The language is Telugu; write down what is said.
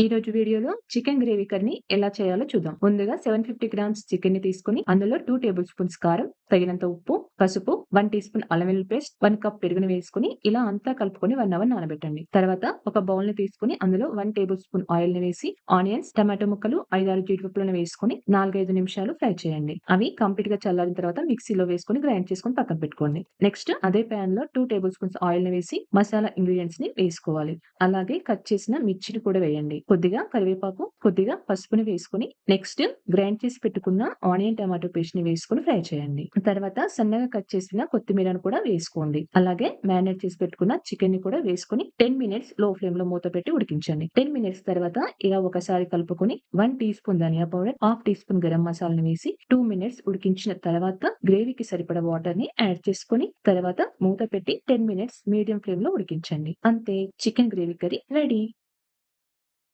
ఈ రోజు వీడియోలో చికెన్ గ్రేవీ కర్రీ ఎలా చేయాలో చూద్దాం. ముందుగా 750 గ్రామ్స్ చికెన్ ని తీసుకొని అందులో 2 టేబుల్ స్పూన్స్ కారం, తగినంత ఉప్పు, పసుపు, 1 టీ స్పూన్ అల్లం వెల్లుల్లి పేస్ట్, 1 కప్ పెరుగుని వేసుకొని ఇలా అంతా కలుపుకొని 1 అవర్ నానబెట్టండి. తర్వాత ఒక బౌల్ ని తీసుకొని అందులో 1 టేబుల్ స్పూన్ ఆయిల్ ని వేసి ఆనియన్స్, టమాటో ముక్కలు, 5, 6 జీడిపప్పులను వేసుకొని 4, 5 నిమిషాలు ఫ్రై చేయండి. అవి కంప్లీట్ గా చల్లారిన తర్వాత మిక్సీలో వేసుకొని గ్రైండ్ చేసుకొని పక్కన పెట్టుకోండి. నెక్స్ట్ అదే పాన్ లో 2 టేబుల్ స్పూన్స్ ఆయిల్ ని వేసి మసాలా ఇంగ్రీడియంట్స్ ని వేసుకోవాలి. అలాగే కట్ చేసిన మిర్చిని కూడా వేయండి. కొద్దిగా కరివేపాకు, కొద్దిగా పసుపుని వేసుకొని నెక్స్ట్ గ్రైండ్ చేసి పెట్టుకున్న ఆనియన్ టమాటో పేస్ట్ ని వేసుకొని ఫ్రై చేయండి. తర్వాత సన్నగా కట్ చేసిన కొత్తిమీరను కూడా వేసుకోండి. అలాగే మ్యారినేట్ చేసి పెట్టుకున్న చికెన్ ని కూడా వేసుకొని 10 మినిట్స్ లో ఫ్లేమ్ లో మూత పెట్టి ఉడికించండి. 10 మినిట్స్ తర్వాత ఇలా ఒకసారి కలుపుకొని 1 teaspoon dhania powder, half teaspoon గరం మసాలాని వేసి 2 మినిట్స్ ఉడికించిన తర్వాత గ్రేవీకి సరిపడా వాటర్ ని యాడ్ చేసుకొని తర్వాత మూత పెట్టి 10 మినిట్స్ మీడియం ఫ్లేమ్ లో ఉడికించండి. అంతే, చికెన్ గ్రేవీ కర్రీ రెడీ.